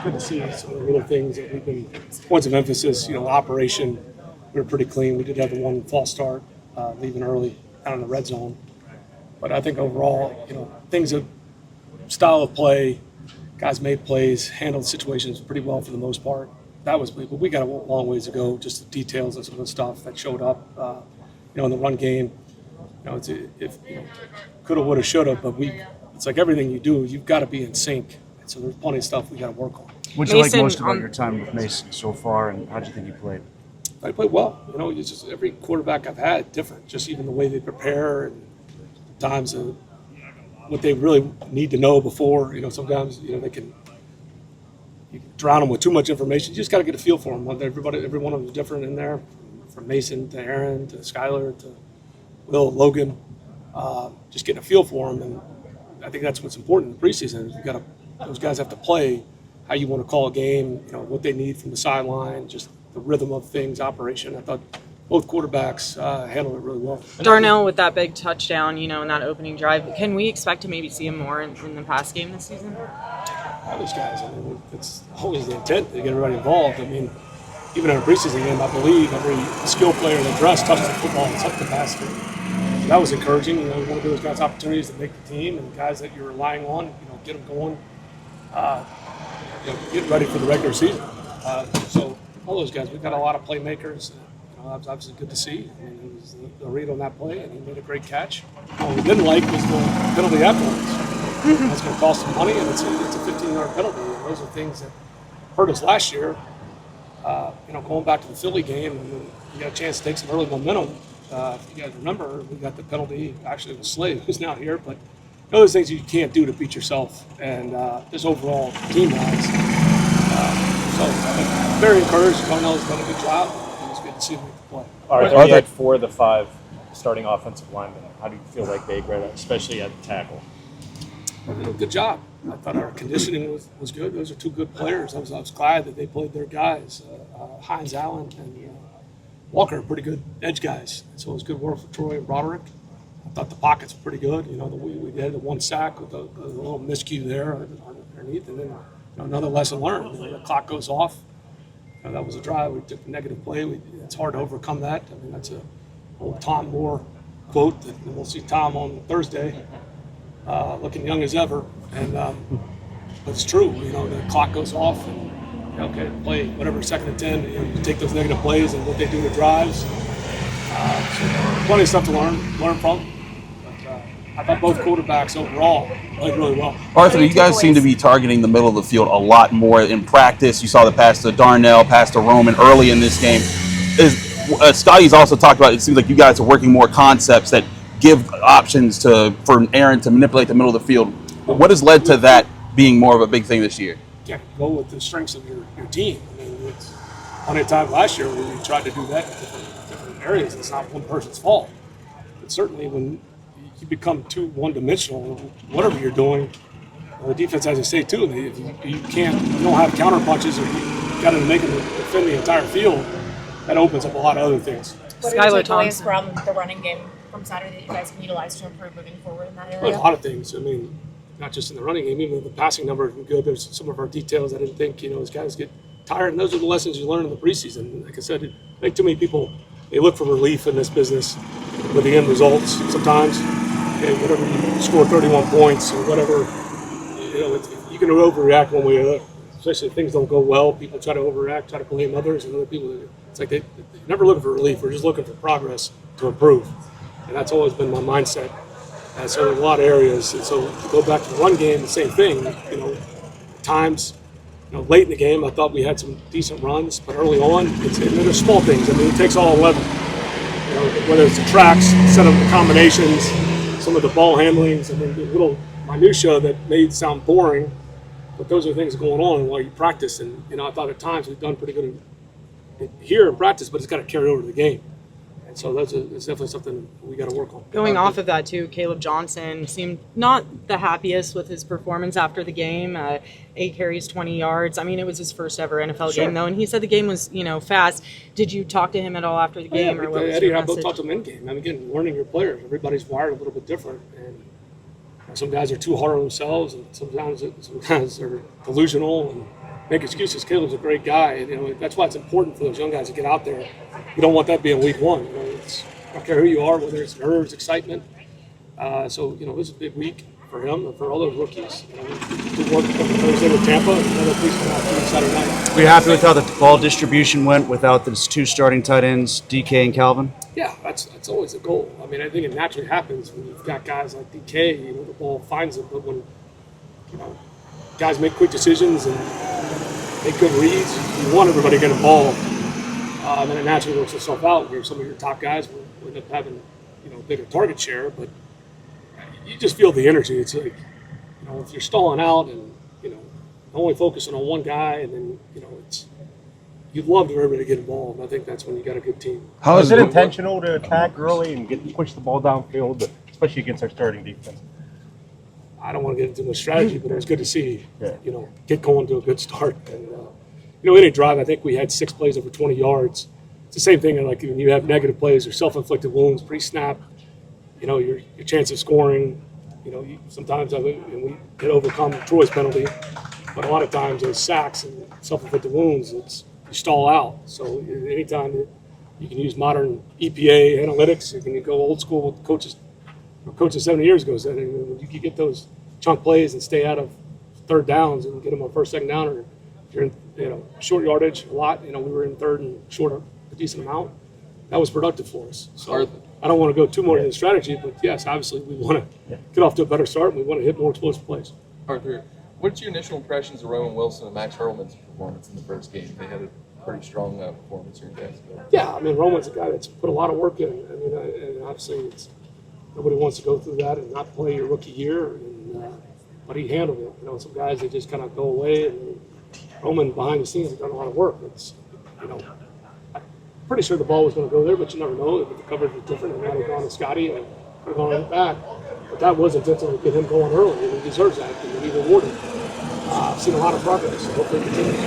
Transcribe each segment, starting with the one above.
good to see some of the little things that we've been points of emphasis. Operation, we were pretty clean. We did have the one false start, leaving early out in the red zone. But I think overall, things of style of play, guys made plays, handled situations pretty well for the most part. That was, but we got a long ways to go. Just the details and some of the stuff that showed up, in the run game. If coulda, woulda, shoulda, but it's like everything you do, you've got to be in sync. And so there's plenty of stuff we got to work on. What you like most about your time with Mason so far, and how do you think he played? I played well. It's just every quarterback I've had different. Just even the way they prepare and times what they really need to know before. Sometimes they can. You can drown them with too much information. You just got to get a feel for them. Every one of them is different in there, from Mason to Aaron to Skyler to Will, Logan. Just getting a feel for them, and I think that's what's important in the preseason. Those guys have to play how you want to call a game. What they need from the sideline, just the rhythm of things, operation. I thought both quarterbacks handled it really well. Darnell with that big touchdown, in that opening drive. Can we expect to maybe see him more in the pass game this season? All these guys, it's always the intent to get everybody involved. Even in a preseason game, I believe every skill player that dressed touched the football and touched the basket. So that was encouraging. You want to give those guys opportunities to make the team, and guys that you're relying on, get them going, get ready for the regular season. So all those guys, we've got a lot of playmakers. That was obviously good to see. It was the read on that play, and he made a great catch. What we didn't like was the penalty afterwards. That's going to cost some money, and it's a 15-yard penalty. And those are things that hurt us last year. Going back to the Philly game, and we got a chance to take some early momentum. If you guys remember, we got the penalty. Actually, it was Slade who's not here, but those things you can't do to beat yourself, and just overall team-wise. So very encouraged. Darnell's done a good job. It's good to see him play. Are there 4 of the 5 starting offensive linemen? How do you feel like they grade, especially at the tackle? Good job. I thought our conditioning was good. Those are 2 good players. I was glad that they played their guys. Hines Allen and Walker are pretty good edge guys. So it was good work for Troy and Broderick. I thought the pockets were pretty good. We had the 1 sack with a little miscue there underneath, and then another lesson learned. The clock goes off. That was a drive. We took a negative play. It's hard to overcome that. That's a old Tom Moore quote that we'll see Tom on Thursday. Looking young as ever, but it's true. The clock goes off, and play whatever 2nd and 10. You take those negative plays and what they do to drives. So plenty of stuff to learn from. But I thought both quarterbacks overall played really well. Arthur, you guys seem to be targeting the middle of the field a lot more in practice. You saw the pass to Darnell, pass to Roman early in this game. Scotty's also talked about. It seems like you guys are working more concepts that give options for Aaron to manipulate the middle of the field. What has led to that being more of a big thing this year? Yeah, go with the strengths of your team. It's plenty of time last year where we tried to do that in different areas. It's not one person's fault. But certainly when you become too one-dimensional, whatever you're doing, the defense has to say too, if you don't have counter punches, or you got to make them defend the entire field, that opens up a lot of other things. What are your takeaways from the running game from Saturday that you guys can utilize to improve moving forward in that area? A lot of things. Not just in the running game, even the passing numbers were good. There's some of our details I didn't think, as guys get tired, and those are the lessons you learn in the preseason. Like I said, I think too many people, they look for relief in this business with the end results sometimes. Whatever you score 31 points or whatever, you can overreact one way or the other. Especially if things don't go well, people try to overreact, try to blame others and other people. It's like they're never looking for relief. We're just looking for progress to improve. And that's always been my mindset. And so in a lot of areas, and so to go back to the run game, the same thing. At times, late in the game, I thought we had some decent runs, but early on, there's small things. It takes all 11. Whether it's the tracks, set up the combinations, some of the ball handlings, the little minutia that may sound boring, but those are things going on while you practice. And I thought at times we've done pretty good here in practice, but it's got to carry over to the game. So that's definitely something we got to work on. Going off of that too, Kaleb Johnson seemed not the happiest with his performance after the game. 8 carries, 20 yards. It was his first ever NFL game though, and he said the game was fast. Did you talk to him at all after the game, or what was Eddie your and I both message? talked to him in game. Again, learning your players. Everybody's wired a little bit different, and some guys are too hard on themselves, and sometimes they're delusional, and make excuses. Caleb's a great guy, and that's why it's important for those young guys to get out there. You don't want that being week one. I don't care who you are, whether it's nerves, excitement. So this is a big week for him and for all those rookies. We worked on Thursday with Tampa, and another preseason opportunity Saturday night. Were you happy with how the ball distribution went without the 2 starting tight ends, DK and Calvin? Yeah, that's always the goal. I mean, I think it naturally happens when you've got guys like DK. The ball finds them, but when guys make quick decisions and make good reads, you want everybody to get involved. And then it naturally works itself out where some of your top guys will end up having bigger target share, but you just feel the energy. It's like if you're stalling out and only focusing on one guy, and then you'd love for everybody to get involved. I think that's when you got a good team. How is it intentional to attack early and push the ball downfield, especially against our starting defense? I don't want to get into much strategy, but it was good to see get going to a good start. And any drive, I think we had 6 plays over 20 yards. It's the same thing like when you have negative plays or self-inflicted wounds pre-snap. Your chance of scoring. Sometimes we can overcome Troy's penalty, but a lot of times those sacks and self-inflicted wounds, you stall out. So anytime that you can use modern EPA analytics, you can go old school with coaches 70 years ago said, when you can get those chunk plays and stay out of third downs and get them on first, second down, or if you're in short yardage a lot. We were in third and short a decent amount. That was productive for us. So I don't want to go too more into the strategy, but yes, obviously we want to get off to a better start and we want to hit more explosive plays. Arthur, what's your initial impressions of Roman Wilson and Max Hurlman's performance in the first game? They had a pretty strong performance here in Jacksonville. Yeah, I mean, Roman's a guy that's put a lot of work in. And obviously nobody wants to go through that and not play your rookie year, but he handled it. Some guys, they just kind of go away, and Roman behind the scenes has done a lot of work. I'm pretty sure the ball was going to go there, but you never know. If the coverage was different, and now they've gone to Scotty and they're going back. But that was intentional to get him going early, and he deserves that, and he's rewarded. I've seen a lot of progress, so hopefully it continues.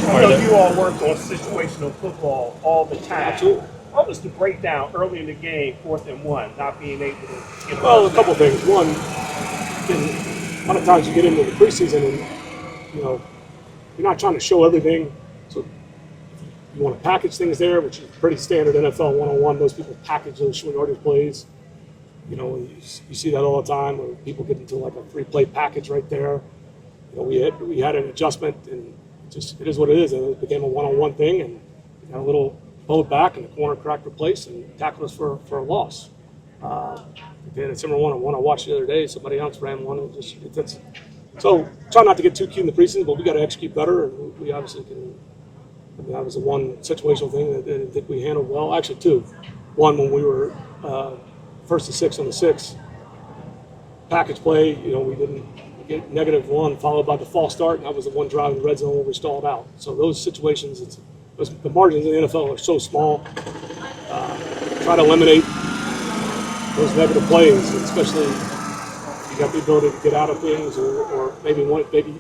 I know you all work on situational football all the time. Absolutely. What was the breakdown early in the game, 4th and 1, not being able to get Well, a couple things. One, a lot of times you get into the preseason and, you're not trying to show everything. So you want to package things there, which is pretty standard NFL one-on-one. Most people package those short yardage plays. You see that all the time where people get into like a 3-play package right there. We had an adjustment, and it is what it is. It became a one-on-one thing, and we got a little bowed back, and the corner cracked her place and tackled us for a loss. They had a similar one I watched the other day. Somebody else ran one. So try not to get too cute in the preseason, but we got to execute better, and we obviously can. That was the one situational thing that I didn't think we handled well. Actually, 2. One, when we were 1st and 6 on the 6 package play, we didn't get -1 followed by the false start, and that was the one drive in the red zone where we stalled out. So those situations, the margins in the NFL are so small. Try to eliminate those negative plays, especially if you got the ability to get out of things or maybe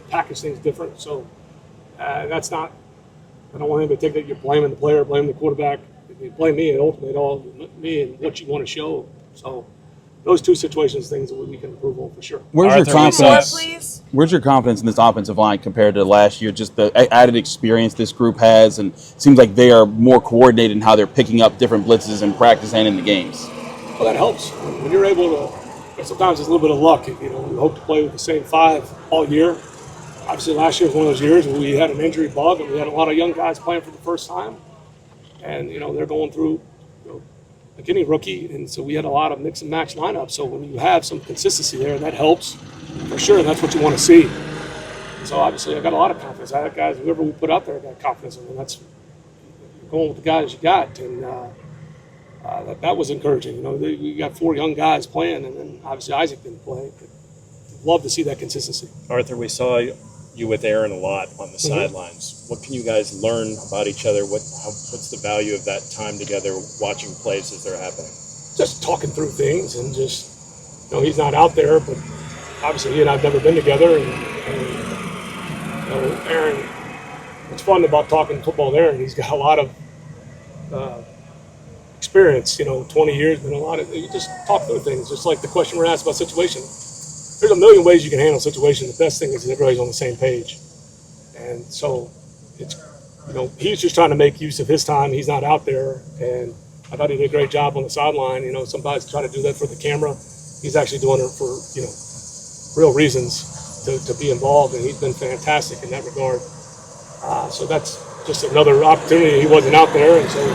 package things different. So that's not. I don't want him to think that you're blaming the player, blaming the quarterback. You blame me, and ultimately all me and what you want to show. So those 2 situations, things that we can improve on for sure. Where's your confidence? Please. Where's your confidence in this offensive line compared to last year? Just the added experience this group has, and it seems like they are more coordinated in how they're picking up different blitzes in practice and in the games. Well, that helps. When you're able to, sometimes it's a little bit of luck. You hope to play with the same 5 all year. Obviously, last year was one of those years where we had an injury bug, and we had a lot of young guys playing for the first time. And, they're going through, like any rookie, and so we had a lot of mix and match lineups. So when you have some consistency there, that helps for sure, and that's what you want to see. And so obviously, I got a lot of confidence. I had guys, whoever we put out there, got confidence in, and that's going with the guys you got. And that was encouraging. We got 4 young guys playing, and then obviously Isaac didn't play. But love to see that consistency. Arthur, we saw you with Aaron a lot on the sidelines. What can you guys learn about each other? What's the value of that time together, watching plays as they're happening? Just talking through things, and just, he's not out there, but obviously he and I have never been together. And Aaron, what's fun about talking football there, and he's got a lot of experience, 20 years, but you just talk through things, just like the question we're asked about situation. There's a million ways you can handle a situation. The best thing is that everybody's on the same page. And so it's, he's just trying to make use of his time. He's not out there, and I thought he did a great job on the sideline. Somebody's trying to do that for the camera. He's actually doing it for, real reasons to be involved, and he's been fantastic in that regard. So that's just another opportunity. He wasn't out there, and so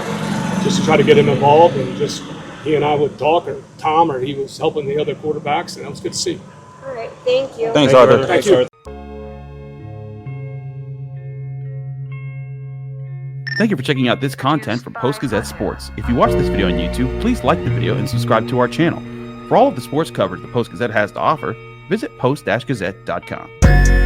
just to try to get him involved, and just he and I would talk, or Tom, or he was helping the other quarterbacks, and that was good to see. All right, thank you. Thanks, Arthur. Thank you. Thank you for checking out this content from Post-Gazette Sports. If you watch this video on YouTube, please like the video and subscribe to our channel. For all of the sports coverage the Post-Gazette has to offer, visit post-gazette.com.